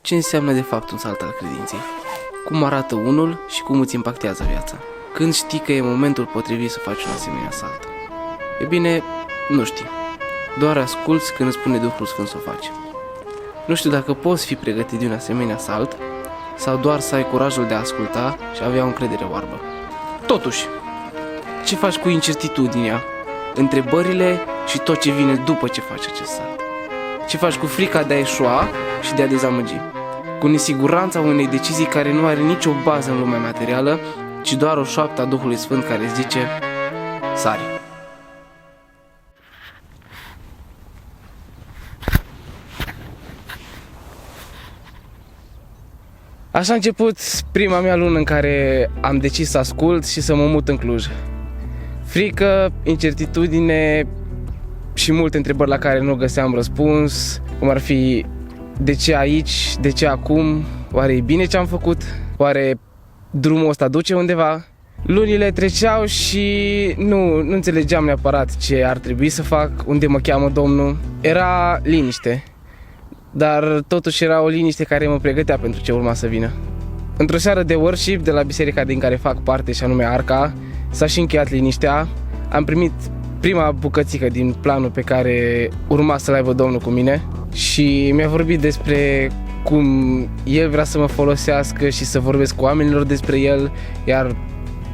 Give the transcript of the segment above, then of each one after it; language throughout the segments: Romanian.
Ce înseamnă de fapt un salt al credinței? Cum arată unul și cum îți impactează viața? Când știi că e momentul potrivit să faci un asemenea salt? E bine, nu știi. Doar asculți când îți spune Duhul Sfânt să o faci. Nu știu dacă poți fi pregătit de un asemenea salt sau doar să ai curajul de a asculta și a avea o încredere oarbă. Totuși, ce faci cu incertitudinea, întrebările și tot ce vine după ce faci acest salt? Ce faci cu frica de a eșua și de a dezamăgi? Cu nesiguranța unei decizii care nu are nicio bază în lumea materială, ci doar o șoaptă a Duhului Sfânt care îți zice: sari. Așa a început prima mea lună în care am decis să ascult și să mă mut în Cluj. Frică, incertitudine și multe întrebări la care nu găseam răspuns, cum ar fi: de ce aici, de ce acum, oare e bine ce am făcut, oare drumul ăsta duce undeva? Lunile treceau și nu înțelegeam neapărat ce ar trebui să fac, unde mă cheamă Domnul. Era liniște, dar totuși era o liniște care mă pregătea pentru ce urma să vină. Într-o seară de worship de la biserica din care fac parte, și anume Arca, s-a și încheiat liniștea. Am primit prima bucățică din planul pe care urma să-l aibă Domnul cu mine și mi-a vorbit despre cum El vrea să mă folosească și să vorbesc cu oamenilor despre El, iar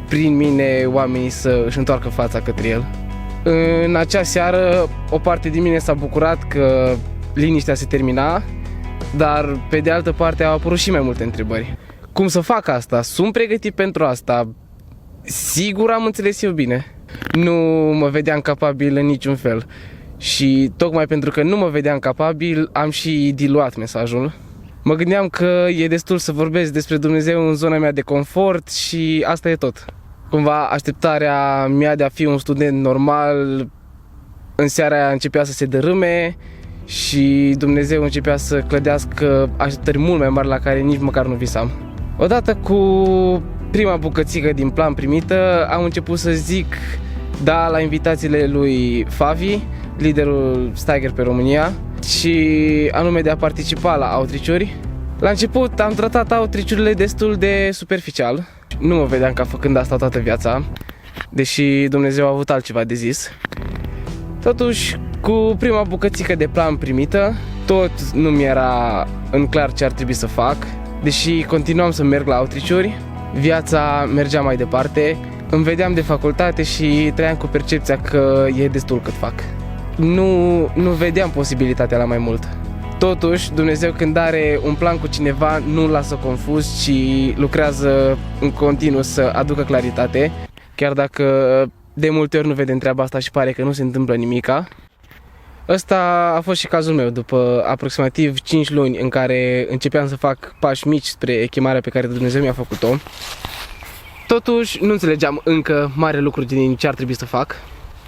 prin mine oamenii să își întoarcă fața către El. În acea seară o parte din mine s-a bucurat că liniștea se termina, dar pe de altă parte au apărut și mai multe întrebări. Cum să fac asta? Sunt pregătit pentru asta? Sigur am înțeles eu bine? Nu mă vedeam capabil în niciun fel și tocmai pentru că nu mă vedeam capabil am și diluat mesajul. Mă gândeam că e destul să vorbesc despre Dumnezeu în zona mea de confort și asta e tot. Cumva așteptarea mea de a fi un student normal în seara aia începea să se dărâme și Dumnezeu începea să clădească așteptări mult mai mari la care nici măcar nu visam. Odată cu prima bucățică din plan primită, am început să zic da la invitațiile lui Favi, liderul Steiger pe România, și anume de a participa la outreach-uri. La început am tratat outreach-urile destul de superficial. Nu mă vedeam ca făcând asta toată viața, deși Dumnezeu a avut altceva de zis. Totuși, cu prima bucățică de plan primită, tot nu mi era în clar ce ar trebui să fac. Deși continuam să merg la outreach-uri, viața mergea mai departe, îmi vedeam de facultate și trăiam cu percepția că e destul cât fac. Nu vedeam posibilitatea la mai mult. Totuși, Dumnezeu când are un plan cu cineva nu-l lasă confuz, ci lucrează în continuu să aducă claritate, chiar dacă de multe ori nu vedem treaba asta și pare că nu se întâmplă nimica. Ăsta a fost și cazul meu, după aproximativ 5 luni în care începeam să fac pași mici spre chemarea pe care Dumnezeu mi-a făcut-o. Totuși, nu înțelegeam încă mare lucru din ce ar trebui să fac.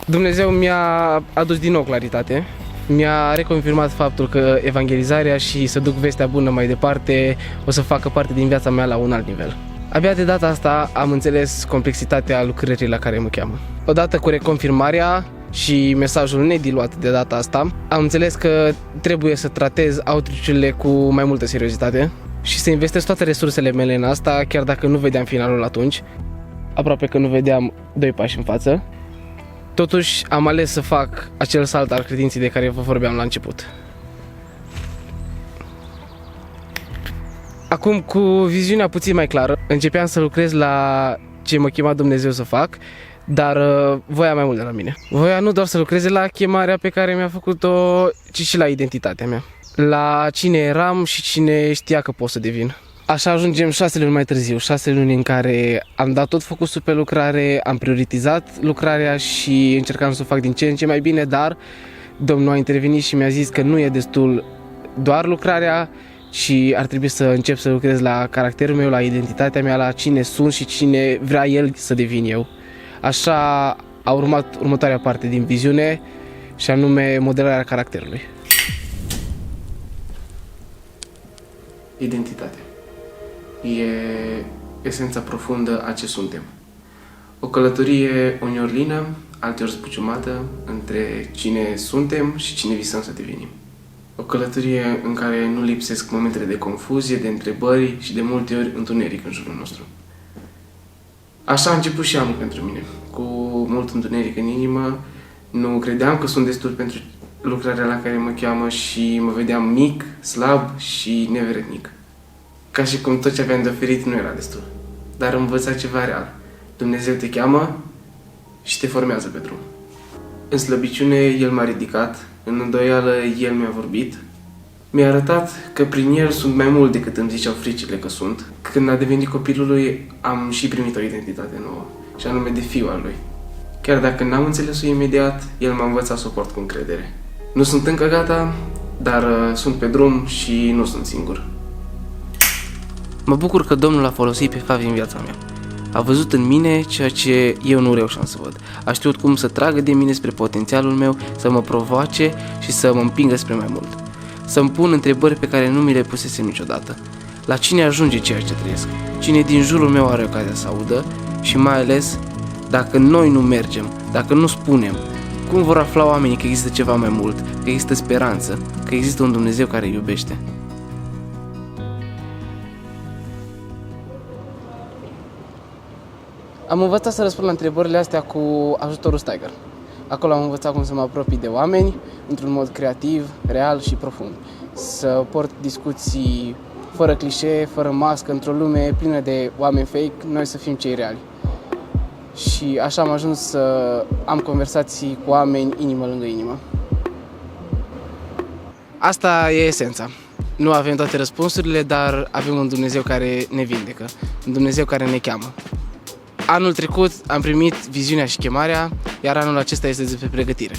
Dumnezeu mi-a adus din nou claritate, mi-a reconfirmat faptul că evangelizarea și să duc vestea bună mai departe o să facă parte din viața mea la un alt nivel. Abia de data asta am înțeles complexitatea lucrării la care mă cheamă. Odată cu reconfirmarea și mesajul nediluat de data asta, am înțeles că trebuie să tratez outreach-urile cu mai multă seriozitate și să investesc toate resursele mele în asta, chiar dacă nu vedeam finalul atunci, aproape că nu vedeam 2 pași în față. Totuși am ales să fac acel salt al credinței de care vă vorbeam la început. Acum, cu viziunea puțin mai clară, începeam să lucrez la ce mă chema Dumnezeu să fac, dar voia mai mult de la mine. Voia nu doar să lucreze la chemarea pe care mi-a făcut-o, ci și la identitatea mea. La cine eram și cine știa că pot să devin. Așa ajungem 6 luni mai târziu, 6 luni în care am dat tot focusul pe lucrare, am prioritizat lucrarea și încercam să o fac din ce în ce mai bine, dar Domnul a intervenit și mi-a zis că nu e destul doar lucrarea, ci ar trebui să încep să lucrez la caracterul meu, la identitatea mea, la cine sunt și cine vrea El să devin eu. Așa a urmat următoarea parte din viziune, și anume modelarea caracterului. Identitatea e esența profundă a ce suntem. O călătorie uneori lină, alteori zbuciumată între cine suntem și cine visăm să devenim. O călătorie în care nu lipsesc momentele de confuzie, de întrebări și de multe ori întuneric în jurul nostru. Așa a început și anul pentru mine, cu mult întuneric în inimă. Nu credeam că sunt destul pentru lucrarea la care mă cheamă și mă vedeam mic, slab și neverednic. Ca și cum tot ce aveam de oferit nu era destul. Dar am învățat ceva real. Dumnezeu te cheamă și te formează pe drum. În slăbiciune, El m-a ridicat, în îndoială, El mi-a vorbit. Mi-a arătat că prin El sunt mai mult decât îmi ziceau fricile că sunt. Când a devenit copilul Lui, am și primit o identitate nouă, și anume de fiu al Lui. Chiar dacă n-am înțeles-o imediat, El m-a învățat să o port cu încredere. Nu sunt încă gata, dar sunt pe drum și nu sunt singur. Mă bucur că Domnul a folosit pe Fabi în viața mea. A văzut în mine ceea ce eu nu reușeam să văd. A știut cum să tragă de mine spre potențialul meu, să mă provoace și să mă împingă spre mai mult. Să-mi pun întrebări pe care nu mi le pusesem niciodată. La cine ajunge ceea ce trăiesc? Cine din jurul meu are ocazia să audă? Și mai ales, dacă noi nu mergem, dacă nu spunem, cum vor afla oamenii că există ceva mai mult, că există speranță, că există un Dumnezeu care îi iubește? Am învățat să răspund la întrebările astea cu ajutorul Steiger. Acolo am învățat cum să mă apropii de oameni într-un mod creativ, real și profund. Să port discuții fără clișee, fără mască, într-o lume plină de oameni fake, noi să fim cei reali. Și așa am ajuns să am conversații cu oameni inimă lângă inimă. Asta e esența. Nu avem toate răspunsurile, dar avem un Dumnezeu care ne vindecă, un Dumnezeu care ne cheamă. Anul trecut am primit viziunea și chemarea, iar anul acesta este despre pregătire.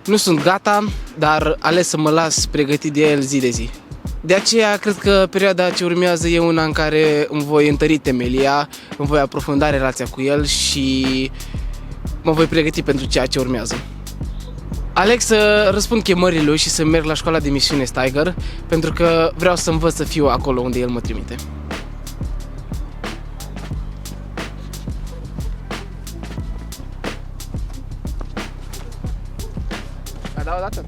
Nu sunt gata, dar ales să mă las pregătit de el zi de zi. De aceea cred că perioada ce urmează e una în care îmi voi întări temelia, îmi voi aprofunda relația cu el și mă voi pregăti pentru ceea ce urmează. Aleg să răspund chemării lui și să merg la școala de misiune Steiger, pentru că vreau să învăț să fiu acolo unde el mă trimite. Da, o dată?